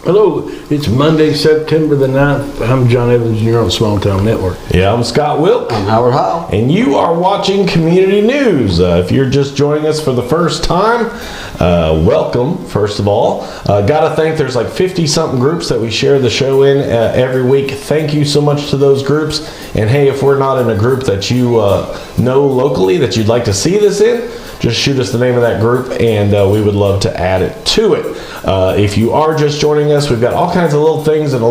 Hello, it's Monday, September the 9th. I'm John Evans, and you're on Small Town Network. Yeah, I'm Scott Wilk. I'm Howard Howell. And you are watching Community News. If you're just joining us for the first time, welcome, first of all. Gotta thank, there's like 50-something groups that we share the show in every week. Thank you so much to those groups. And hey, if we're not in a group that you know locally that you'd like to see this in, just shoot us the name of that group and we would love to add it to it. If you are just joining us, we've got all kinds of little things and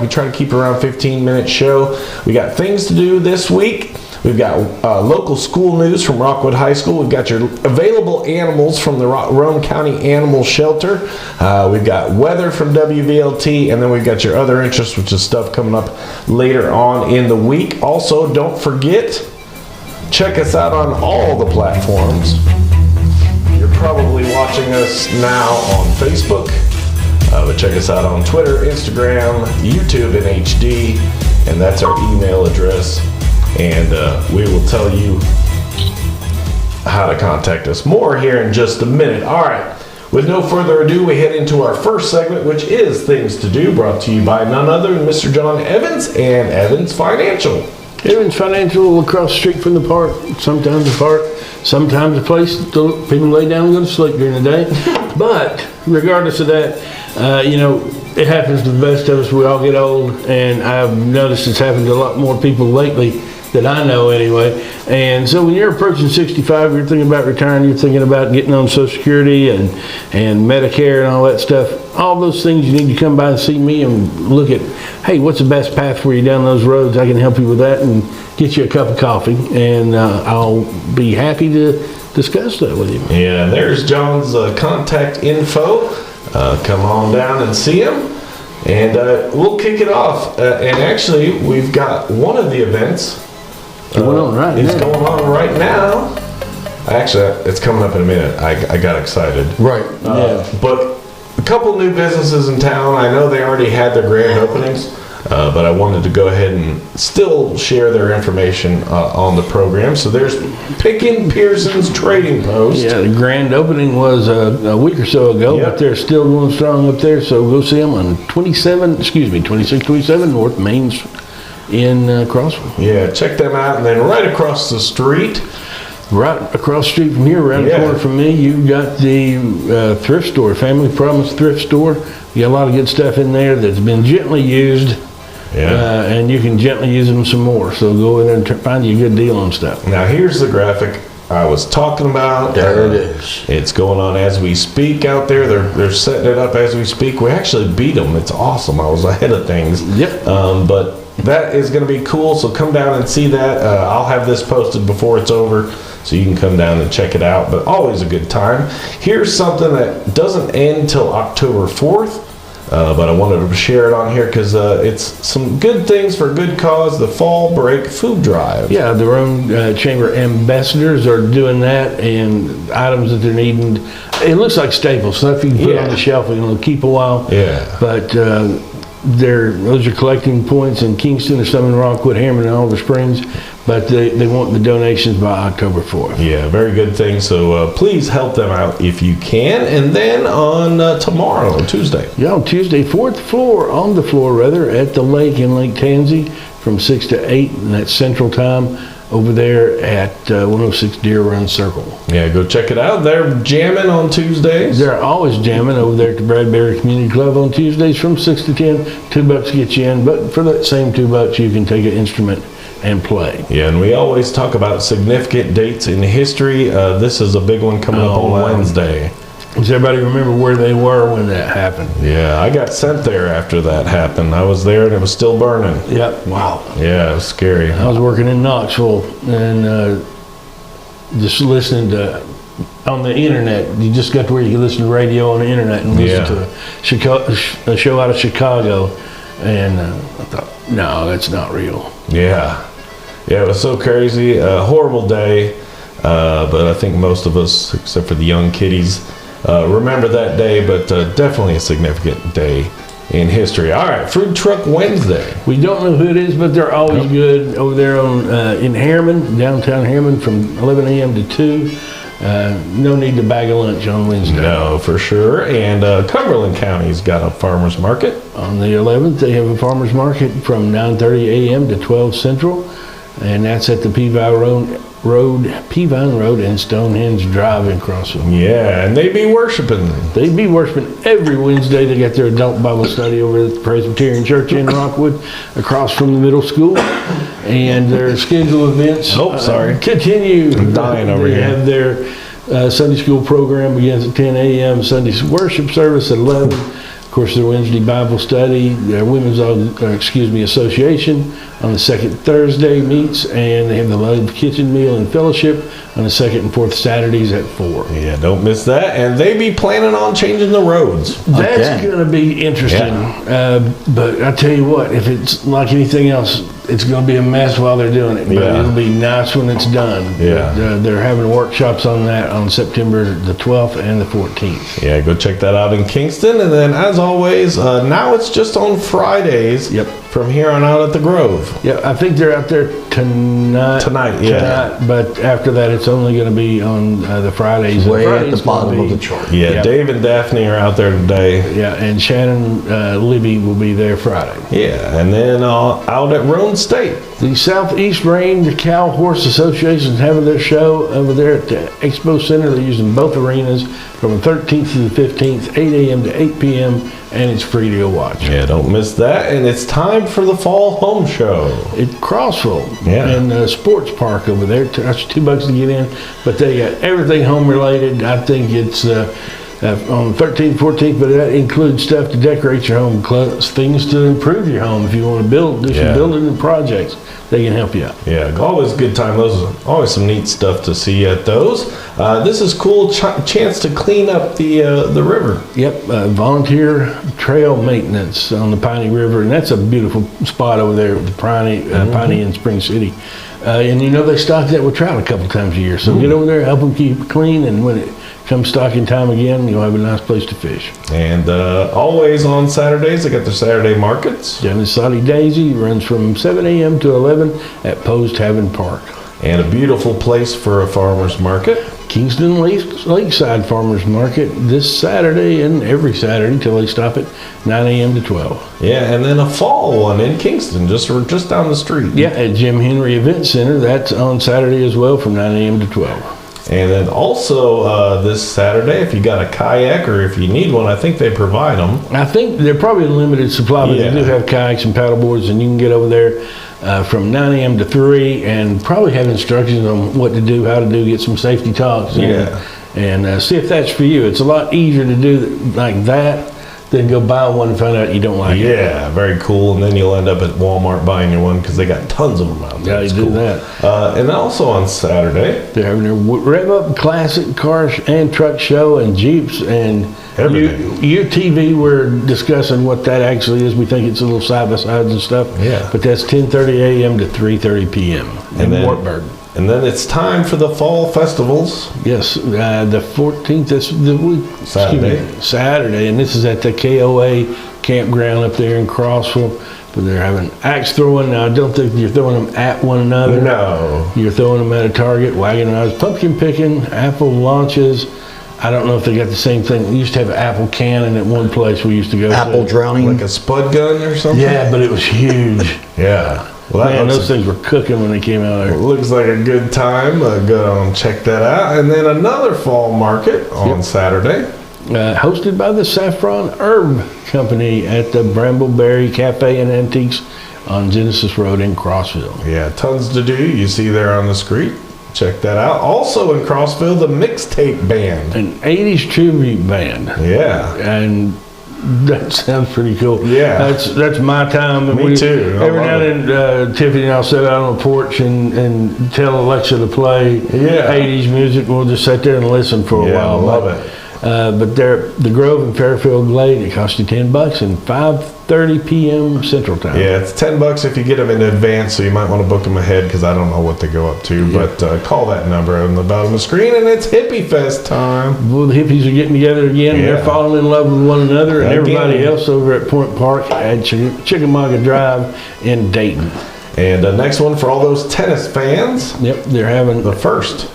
we try to keep around 15-minute show. We got things to do this week. We've got local school news from Rockwood High School. We've got your available animals from the Roane County Animal Shelter. We've got weather from WVLT, and then we've got your other interests, which is stuff coming up later on in the week. Also, don't forget, check us out on all the platforms. You're probably watching us now on Facebook, but check us out on Twitter, Instagram, YouTube in HD, and that's our email address. And we will tell you how to contact us more here in just a minute. All right, with no further ado, we head into our first segment, which is Things to Do, brought to you by none other than Mr. John Evans and Evans Financial. Evans Financial, across the street from the park, sometimes a park, sometimes a place that people lay down and go to sleep during the day. But regardless of that, it happens to the best of us. We all get old, and I've noticed it's happened to a lot more people lately that I know anyway. And so when you're approaching 65, you're thinking about retiring, you're thinking about getting on Social Security and Medicare and all that stuff. All those things, you need to come by and see me and look at, hey, what's the best path for you down those roads? I can help you with that and get you a cup of coffee, and I'll be happy to discuss that with you. Yeah, there's John's contact info. Come on down and see him. And we'll kick it off. And actually, we've got one of the events. Going on right now. Actually, it's coming up in a minute. I got excited. Right. But a couple new businesses in town. I know they already had their grand openings, but I wanted to go ahead and still share their information on the program. So there's Pickin' Pearson's Trading Post. Yeah, the grand opening was a week or so ago, Yep. but they're still going strong up there. So go see them on 2627 North Main in Crossville. Yeah, check them out. And then right across the street, Right across the street from here, around the corner from me, you've got the thrift store, Family Promise Thrift Store. You got a lot of good stuff in there that's been gently used, and you can gently use them some more. So go in there and find you a good deal on stuff. Now here's the graphic I was talking about. There it is. It's going on as we speak out there. They're setting it up as we speak. We actually beat them. It's awesome. I was ahead of things. Yep. But that is going to be cool. So come down and see that. I'll have this posted before it's over, so you can come down and check it out. But always a good time. Here's something that doesn't end till October 4th. But I wanted to share it on here because it's some good things for a good cause, the Fall Break Food Drive. Yeah, the Roane Chamber ambassadors are doing that, and items that they're needing. It looks like staples, stuff you can put on the shelf and it'll keep a while. Yeah. But those are collecting points in Kingston, or some in Rockwood, Harriman, and Oliver Springs. But they want the donations by October 4th. Yeah, very good thing. So please help them out if you can. And then on tomorrow, Tuesday. Yeah, on Tuesday, on the floor at the lake in Lake Tansy from 6 to 8, and that's Central Time over there at 106 Deer Run Circle. Yeah, go check it out. They're jamming on Tuesdays. They're always jamming over there at the Bradbury Community Club on Tuesdays from 6 to 10. $2 to get you in, but for that same $2, you can take an instrument and play. Yeah, and we always talk about significant dates in history. This is a big one coming up on Wednesday. Does everybody remember where they were when that happened? Yeah, I got sent there after that happened. I was there and it was still burning. Yep. Wow. Yeah, it was scary. I was working in Knoxville and just listening to on the internet. You just got to where you can listen to radio on the internet and listen to a show out of Chicago, and I thought, no, that's not real. Yeah, it was so crazy. Horrible day, but I think most of us, except for the young kiddies, remember that day, but definitely a significant day in history. All right, Food Truck Wednesday. We don't know who it is, but they're always good over there on in Harriman, downtown Harriman, from 11 a.m. to 2. No need to bag a lunch on Wednesday. No, for sure. And Cumberland County's got a farmer's market. On the 11th, they have a farmer's market from 9:30 a.m. to 12 Central, and that's at the Peavine Road and Stonehenge Drive in Crossville. Yeah, and they be worshiping. They be worshiping every Wednesday. They got their adult Bible study over at the Presbyterian Church in Rockwood, across from the middle school, and their scheduled events. Continue. I'm dying over they here. have their Sunday school program begins at 10 a.m. Sunday worship service at 11. Of course, their Wednesday Bible study, their association on the second Thursday meets, and they have the Love Kitchen Meal and Fellowship on the second and fourth Saturdays at 4. Yeah, don't miss that. And they be planning on changing the roads. That's going to be interesting. But I tell you what, if it's like anything else, it's going to be a mess while they're doing it. But it'll be nice when it's done. Yeah. But, they're having workshops on that on September the 12th and the 14th. Yeah, go check that out in Kingston. And then, as always, now it's just on Fridays. Yep. From here on out at the Grove. Yeah, I think they're out there tonight. Tonight, But after that, it's only going to be on the Fridays. Way And at the Fridays bottom gonna of be- the chart. Yeah, Yep. Dave and Daphne are out there today. Yeah, and Shannon Libby will be there Friday. Yeah, and then out at Rome State. The Southeast Range Cow Horse Association is having their show over there at the Expo Center. They're using both arenas from the 13th to the 15th, 8 a.m. to 8 p.m., and it's free to go watch. Yeah, don't miss that. And it's time for the Fall Home Show. At Crossville Yeah. and the sports park over there. That's $2 to get in, but they got everything home related. I think it's on the 13th, 14th, but that includes stuff to decorate your home, things to improve your home. If you want to do Yeah. some building and projects, they can help you out. Yeah, always a good time. Those are always some neat stuff to see at those. This is cool chance to clean up the river. Yep, volunteer trail maintenance on the Piney River, and that's a beautiful spot over there at the Piney in Spring City. And they stock that with trout a couple times a year. So get over there, help them keep it clean, and when it comes stocking time again, you'll have a nice place to fish. And always on Saturdays, they got their Saturday markets. Down in Soddy Daisy runs from 7 a.m. to 11 at Post Haven Park. And a beautiful place for a farmer's market. Kingston Lakeside Farmers Market this Saturday and every Saturday till they stop at 9 a.m. to 12. Yeah, and then a fall one in Kingston, just down the street. Yeah, at Jim Henry Event Center, that's on Saturday as well from 9 a.m. to 12. And then also this Saturday, if you got a kayak or if you need one, I think they provide them. I think they're probably a limited supply, but Yeah. they do have kayaks and paddle boards, and you can get over there from 9 a.m. to 3 and probably have instructions on what to do, how to do, get some safety talks. And see if that's for you. It's a lot easier to do like that than go buy one and find out you don't like it. Yeah, very cool. And then you'll end up at Walmart buying your one because they got tons of them out there. Yeah, you It's do cool. that. And then also on Saturday, They're having their Rev Up Classic Car and Truck Show and Jeeps and Everything. UTV. We're discussing what that actually is. We think it's a little side-by-sides and stuff. Yeah. But that's 10:30 a.m. to 3:30 p.m. in then- Wartburg. and then it's time for the fall festivals. Yes, the 14th, that's the week. Saturday. Saturday, and this is at the KOA campground up there in Crossville. But they're having axe throwing. Now, I don't think you're throwing them at one another. No. You're throwing them at a target, wagon knives, pumpkin picking, apple launches. I don't know if they got the same thing. We used to have an apple cannon at one place we used to go Apple to. drowning. Like a spud gun or something? Yeah, but it was huge. Yeah. Well, that Man, looks, those things were cooking when they came out of there. looks like a good time. Go on, check that out. And then another fall market on Saturday. Hosted by the Saffron Herb Company at the Brambleberry Cafe and Antiques on Genesis Road in Crossville. Yeah, tons to do. You see there on the screen. Check that out. Also in Crossville, the Mixtape Band. An 80s tribute band. Yeah. And that sounds pretty cool. Yeah. That's my time. And Me too. I Every love now and then, Tiffany and I'll sit out on the porch and tell Alexa to play Yeah. 80s music. We'll just sit there and listen for a Yeah, while. love it. But they're the Grove in Fairfield Glade. It costs you $10 and 5:30 p.m. Central Time. Yeah, it's $10 if you get them in advance, so you might want to book them ahead because I don't know what they go up to. Yeah. But call that number on the bottom of the screen, and it's Hippie Fest time. Well, the hippies are getting together again. Yeah. They're falling in love with one another, and Again. everybody else over at Point Park at Chickamauga Drive in Dayton. And next one for all those tennis fans, Yep, they're having the first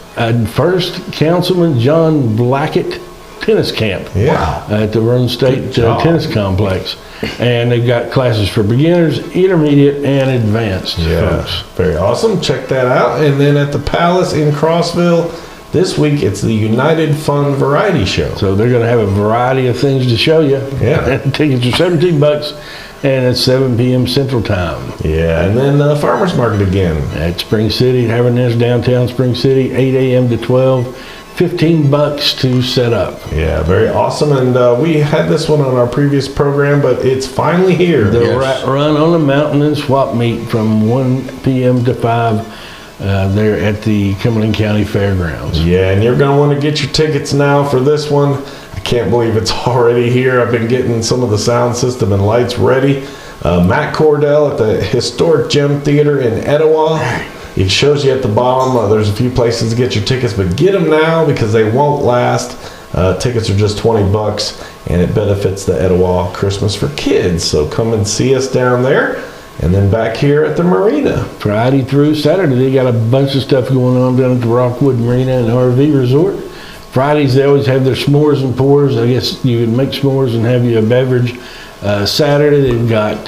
First Councilman John Blackett tennis camp. Yeah. At the Roan State Good job. Tennis Complex. And they've got classes for beginners, intermediate, and advanced folks. Very awesome. Check that out. And then at the Palace in Crossville, this week it's the United Fun Variety Show. So they're going to have a variety of things to show you. Yeah. And tickets are $17, and it's 7 p.m. Central Time. Yeah, and then Farmers Market again. At Spring City, Haverness, downtown Spring City, 8 a.m. to 12. $15 to set up. Yeah, very awesome. And we had this one on our previous program, but it's finally here. The Run on the Mountain and Swap Meet from 1 p.m. to 5 there at the Cumberland County Fairgrounds. Yeah, and you're going to want to get your tickets now for this one. I can't believe it's already here. I've been getting some of the sound system and lights ready. Matt Cordell at the Historic Gem Theater in Etowah. It shows you at the bottom, there's a few places to get your tickets, but get them now because they won't last. Tickets are just $20, and it benefits the Etowah Christmas for Kids. So come and see us down there, and then back here at the marina. Friday through Saturday, they got a bunch of stuff going on down at the Rockwood Marina and RV Resort. Fridays, they always have their s'mores and pours. I guess you can make s'mores and have you a beverage. Saturday, they've got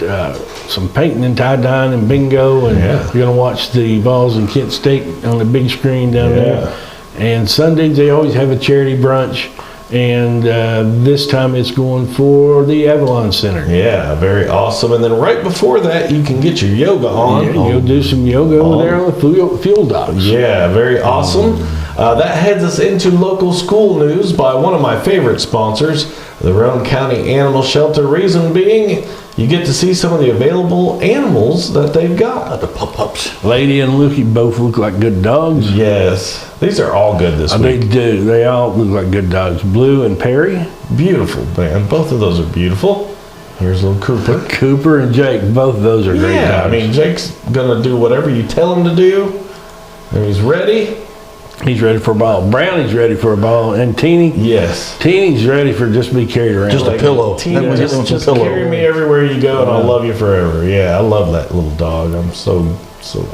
some painting and tie-dyeing and bingo, and you're going to watch the Vols and Kent State on the big screen down there. And Sundays, they always have a charity brunch, and this time it's going for the Avalon Center. Yeah, very awesome. And then right before that, you can get your yoga on. Yeah, you'll do some yoga over there on the fuel docks. Yeah, very awesome. That heads us into local school news by one of my favorite sponsors, the Roan County Animal Shelter. Reason being, you get to see some of the available animals that they've got. The pup-ups. Lady and Lukey both look like good dogs. Yes, these are all good this They week. do. They all look like good dogs. Blue and Perry. Beautiful, man. Both of those are beautiful. Here's little Cooper. Cooper and Jake, both of those are great dogs. Yeah, I mean, Jake's going to do whatever you tell him to do. And he's ready. He's ready for a ball. Brownie's ready for a ball. And Teeny? Yes. Teeny's ready for just to be carried around. Just a pillow. Tina, Then we get them just some pillow. carry me everywhere you go, and I'll love you forever. Yeah, I love that little dog. I'm so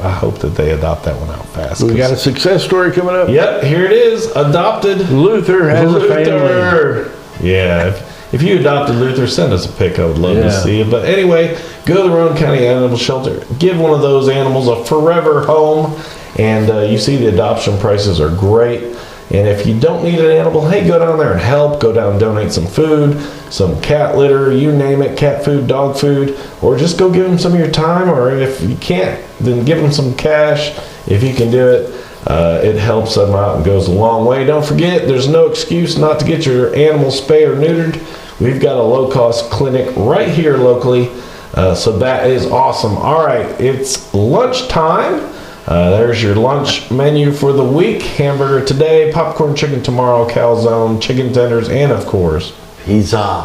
I hope that they adopt that one out fast. We got a success story coming up. Yep, here it is. Adopted Luther has a family. Luther. Yeah, if you adopted Luther, send us a pic. I would love to see it. But anyway, go to the Roan County Animal Shelter. Give one of those animals a forever home. And you see the adoption prices are great. And if you don't need an animal, hey, go down there and help. Go down and donate some food, some cat litter, you name it, cat food, dog food, or just go give them some of your time. Or if you can't, then give them some cash if you can do it. It helps them out and goes a long way. Don't forget, there's no excuse not to get your animal spayed or neutered. We've got a low-cost clinic right here locally. So that is awesome. All right, it's lunchtime. There's your lunch menu for the week. Hamburger today, popcorn chicken tomorrow, calzone, chicken tenders, and of course, Pizza.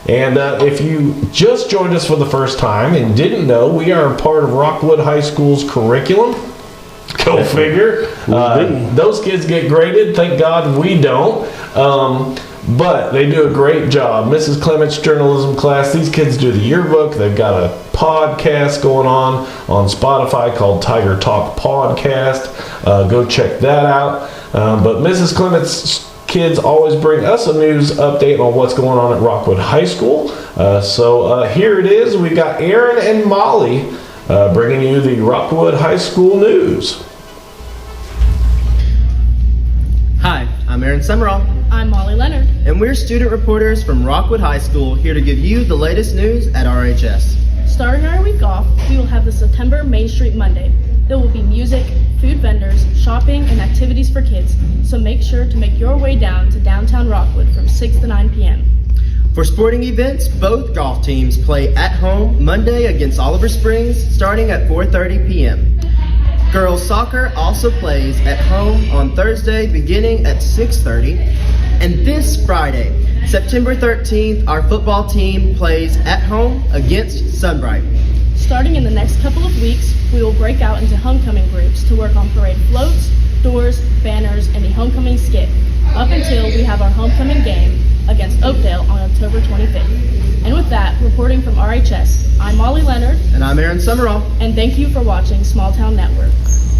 And if you just joined us for the first time and didn't know, we are a part of Rockwood High School's curriculum. Go figure. Those kids get graded. Thank God we don't. But they do a great job. Mrs. Clement's journalism class, these kids do the yearbook. They've got a podcast going on Spotify called Tiger Talk Podcast. Go check that out. But Mrs. Clement's kids always bring us a news update on what's going on at Rockwood High School. So here it is. We got Aaron and Molly bringing you the Rockwood High School news. Hi, I'm Aaron Summerall, I'm Molly Leonard. and we're student reporters from Rockwood High School here to give you the latest news at RHS. Starting our week off, we will have the September Main Street Monday. There will be music, food vendors, shopping, and activities for kids, so make sure to make your way down to downtown Rockwood from 6 to 9 p.m. For sporting events, both golf teams play at home Monday against Oliver Springs starting at 4:30 p.m. Girls soccer also plays at home on Thursday beginning at 6:30. And this Friday, September 13th, our football team plays at home against Sunbright. Starting in the next couple of weeks, we will break out into homecoming groups to work on parade floats, doors, banners, and a homecoming skit, up until we have our homecoming game against Oakdale on October 25th. And with that, reporting from RHS, I'm Molly Leonard, And I'm Aaron Summerall. and thank you for watching Small Town Network.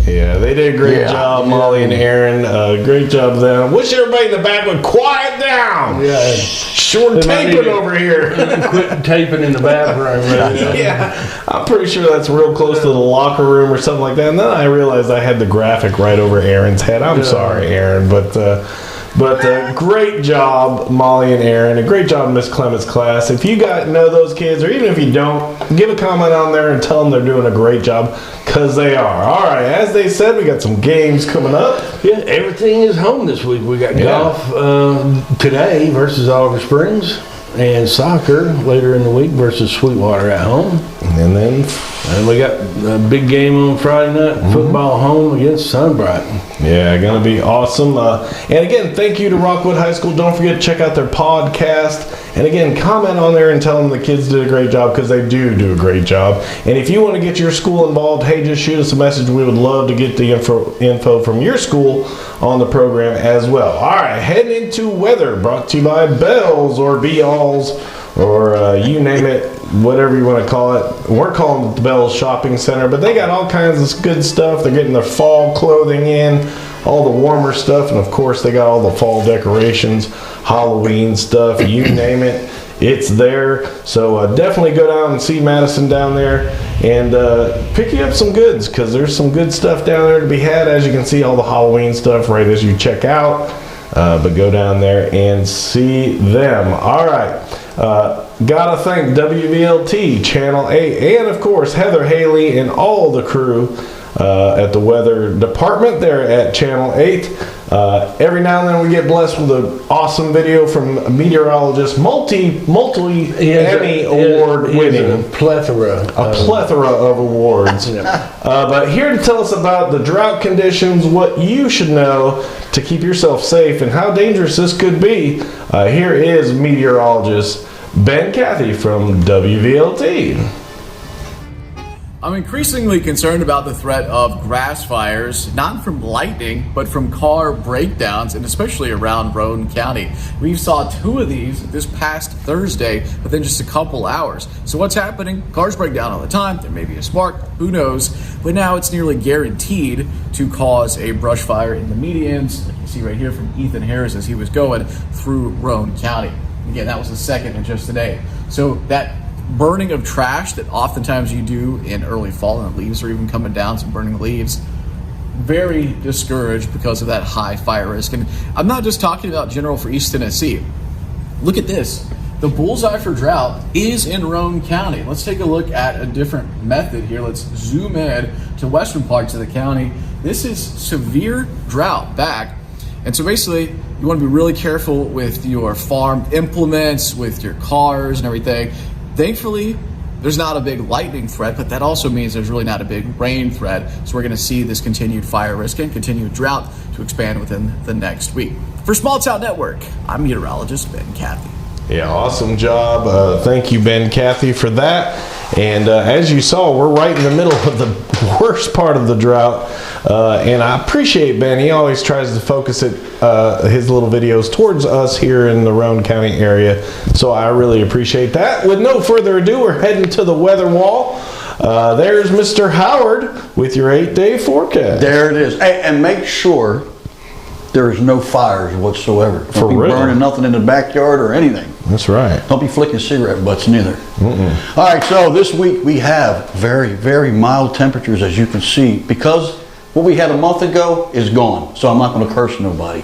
Yeah, they did a great job, Molly and Aaron. Great job there. Wish everybody in the back would quiet down. Yeah. Short taping over here. Quit taping in the bathroom. Right? Yeah, I'm pretty sure that's real close to the locker room or something like that. And then I realized I had the graphic right over Aaron's head. I'm sorry, Aaron, but great job, Molly and Aaron, and great job, Miss Clement's class. If you know those kids, or even if you don't, give a comment on there and tell them they're doing a great job, because they are. All right, as they said, we got some games coming up. Yeah, everything is home this week. We got golf today versus Oliver Springs, and soccer later in the week versus Sweetwater at home. And then we got a big game on Friday night, football home against Sunbright. yeah, gonna be awesome. And again, thank you to Rockwood High School. Don't forget to check out their podcast. And again, comment on there and tell them the kids did a great job, because they do a great job. And if you want to get your school involved, hey, just shoot us a message. We would love to get the info from your school on the program as well. All right, heading into weather, brought to you by Bells or Be-Alls, or you name it, whatever you want to call it. We're calling it the Bells Shopping Center, but they got all kinds of good stuff. They're getting their fall clothing in, all the warmer stuff, and of course they got all the fall decorations, Halloween stuff, you name it, it's there. So definitely go down and see Madison down there and pick you up some goods, because there's some good stuff down there to be had. As you can see, all the Halloween stuff right as you check out, but go down there and see them. All right. Gotta thank WVLT, Channel 8, and of course Heather Haley and all the crew at the weather department there at Channel 8. Every now and then we get blessed with an awesome video from a meteorologist, multi Emmy award winning. A plethora of awards. But here to tell us about the drought conditions, what you should know to keep yourself safe, and how dangerous this could be, here is meteorologist Ben Cathy from WVLT. I'm increasingly concerned about the threat of grass fires, not from lightning, but from car breakdowns, and especially around Roane County. We saw 2 of these this past Thursday within just a couple hours. So what's happening? Cars break down all the time. There may be a spark, who knows? But now it's nearly guaranteed to cause a brush fire in the medians. You can see right here from Ethan Harris as he was going through Roane County. Again, that was the second in just today. So that burning of trash that oftentimes you do in early fall, and the leaves are even coming down, some burning leaves, very discouraged because of that high fire risk. And I'm not just talking about general for East Tennessee. Look at this. The bullseye for drought is in Roane County. Let's take a look at a different method here. Let's zoom in to western parts of the county. This is severe drought back. And so basically, you want to be really careful with your farm implements, with your cars and everything. Thankfully, there's not a big lightning threat, but that also means there's really not a big rain threat. So we're going to see this continued fire risk and continued drought to expand within the next week. For Small Town Network, I'm meteorologist Ben Cathy. Yeah, awesome job. Thank you, Ben Cathy, for that. And as you saw, we're right in the middle of the worst part of the drought. And I appreciate Ben. He always tries to focus his little videos towards us here in the Roane County area. So I really appreciate that. With no further ado, we're heading to the weather wall. There's Mr. Howard with your 8-day forecast. There it is. Hey, and make sure there's no fires whatsoever. Don't be real. burning nothing in the backyard or anything. That's right. Don't be flicking cigarette butts neither. All right, so this week we have very, very mild temperatures, as you can see, because what we had a month ago is gone. So I'm not going to curse nobody.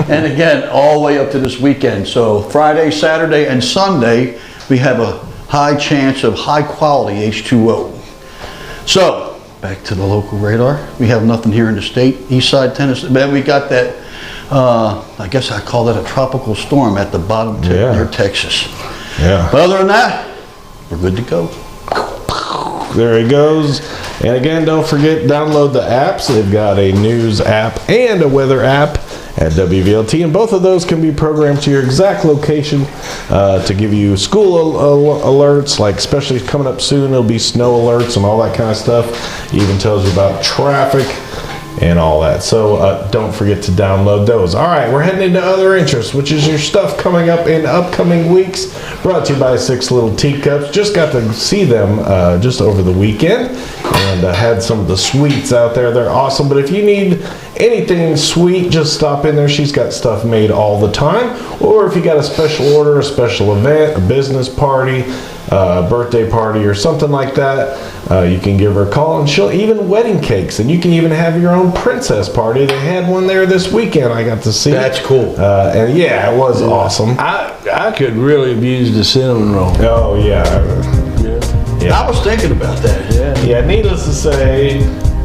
And again, all the way up to this weekend. So Friday, Saturday, and Sunday, we have a high chance of high quality H2O. So back to the local radar. We have nothing here in the state, east side Tennessee. Then we got that, I guess I call that a tropical storm at the bottom tip near Texas. Yeah. But other than that, we're good to go. There he goes. And again, don't forget, download the apps. They've got a news app and a weather app at WVLT, and both of those can be programmed to your exact location to give you school alerts, like especially coming up soon, it'll be snow alerts and all that kind of stuff. It even tells you about traffic and all that. So don't forget to download those. All right, we're heading into other interests, which is your stuff coming up in upcoming weeks. Brought to you by Six Little Teacups. Just got to see them just over the weekend, and had some of the sweets out there. They're awesome. But if you need anything sweet, just stop in there. She's got stuff made all the time. Or if you got a special order, a special event, a business party, birthday party, or something like that, you can give her a call, and she'll even wedding cakes, and you can even have your own princess party. They had one there this weekend. I got to see. That's cool. And yeah, it was awesome. I could really have used a cinnamon roll. Oh yeah. I was thinking about that. Yeah, needless to say,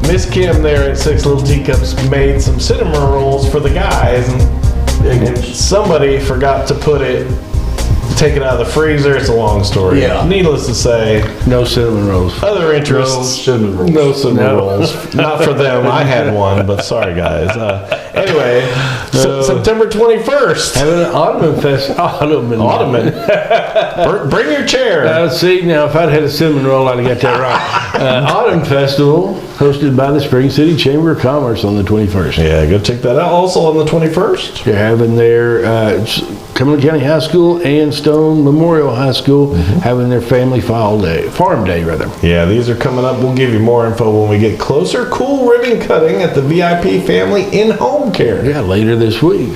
Miss Kim there at Six Little Teacups made some cinnamon rolls for the guys, and somebody forgot to take it out of the freezer. It's a long story. Yeah. Needless to say, No cinnamon rolls. other interests. cinnamon rolls. No cinnamon rolls. Not for them. I had one, but sorry guys. Anyway, September 21st. Having an Ottoman fest. Ottoman. Bring your chair. See, now if I'd had a cinnamon roll, I'd have got that right. Autumn Festival, hosted by the Spring City Chamber of Commerce on the 21st. Yeah, go check that out. Also on the 21st. They're having their Cumberland County High School and Stone Memorial High School having their farm day rather. Yeah, these are coming up. We'll give you more info when we get closer. Cool ribbon cutting at the VIP Family in Home Care. Yeah, later this week.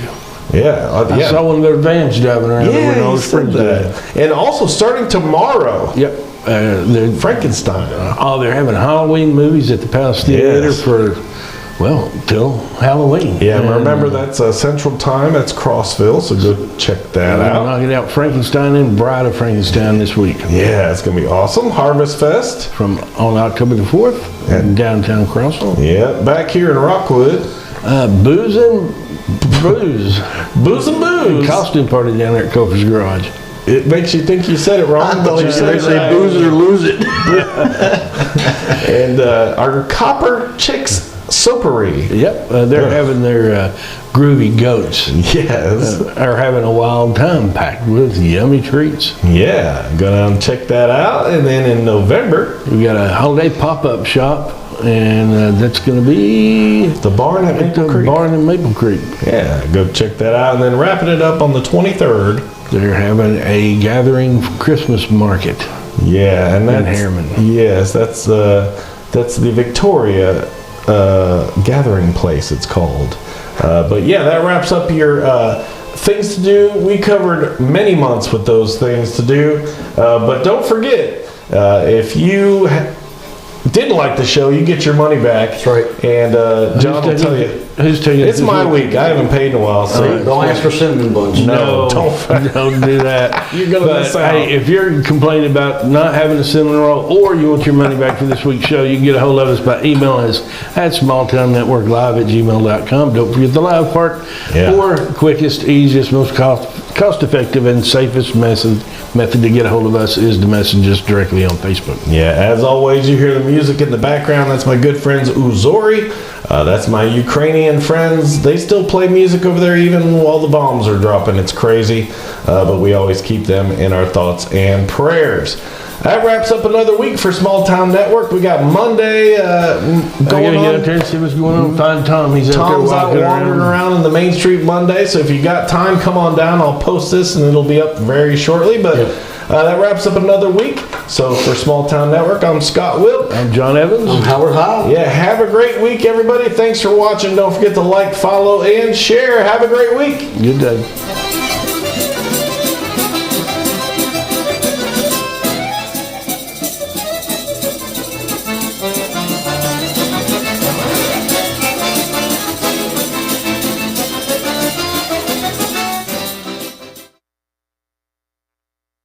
Yeah, I saw one of their vans driving around over in yeah, Olive you said Springs today. that. And also starting tomorrow, Yep. They're Frankenstein. they're having Halloween movies at the Palace Theater Yes. till Halloween. Yeah, And, remember that's Central Time. That's Crossville, so go check that They're out. knocking out Frankenstein and Bride of Frankenstein this week. Yeah, it's gonna be awesome. Harvest Fest. On October the 4th in downtown Crossville. Yeah, back here in Rockwood. Booze and Brews. Booze and Booze. Costume party down there at Cofer's Garage. It makes you think you said it wrong, but you said it right. booze or lose it. And our Copper Chicks Soapery. Yep, they're having their groovy goats. Yes. Are having a wild time packed with yummy treats. Yeah, go down and check that out. And then in November, We got a holiday pop-up shop, and that's going to be the barn at at Maple the Creek. barn in Maple Creek. Yeah, go check that out. And then wrapping it up on the 23rd. They're having a gathering Christmas market. Yeah, and that's Harriman. Yes, that's the Victoria gathering place. It's called. But yeah, that wraps up your things to do. We covered many months with those things to do. But don't forget, if you didn't like the show, you get your money back. That's right. And John will tell you. Who's taking it It's this my week. I haven't paid in a while, so Don't ask for cinnamon buns. no, Don't do that. You're gonna But, miss out. hey, if you're complaining about not having a cinnamon roll, or you want your money back for this week's show, you can get a hold of us by emailing us at smalltownnetworklive@gmail.com. Don't forget the live part. Yeah. Or quickest, easiest, most cost-effective, and safest method to get a hold of us is to message us directly on Facebook. Yeah, as always, you hear the music in the background. That's my good friends Uzori. That's my Ukrainian friends. They still play music over there even while the bombs are dropping. It's crazy, but we always keep them in our thoughts and prayers. That wraps up another week for Small Town Network. We got Monday I gotta going get out on. there and see what's going on. Find Tom. He's out Tom's there out walking wandering around in the Main Street Monday, so if you got time, come on down. I'll post this and it'll be up very shortly. But that wraps up another week. So for Small Town Network, I'm Scott Wilk. I'm John Evans. I'm Howard Howe. Yeah, have a great week, everybody. Thanks for watching. Don't forget to like, follow, and share. Have a great week. Good day.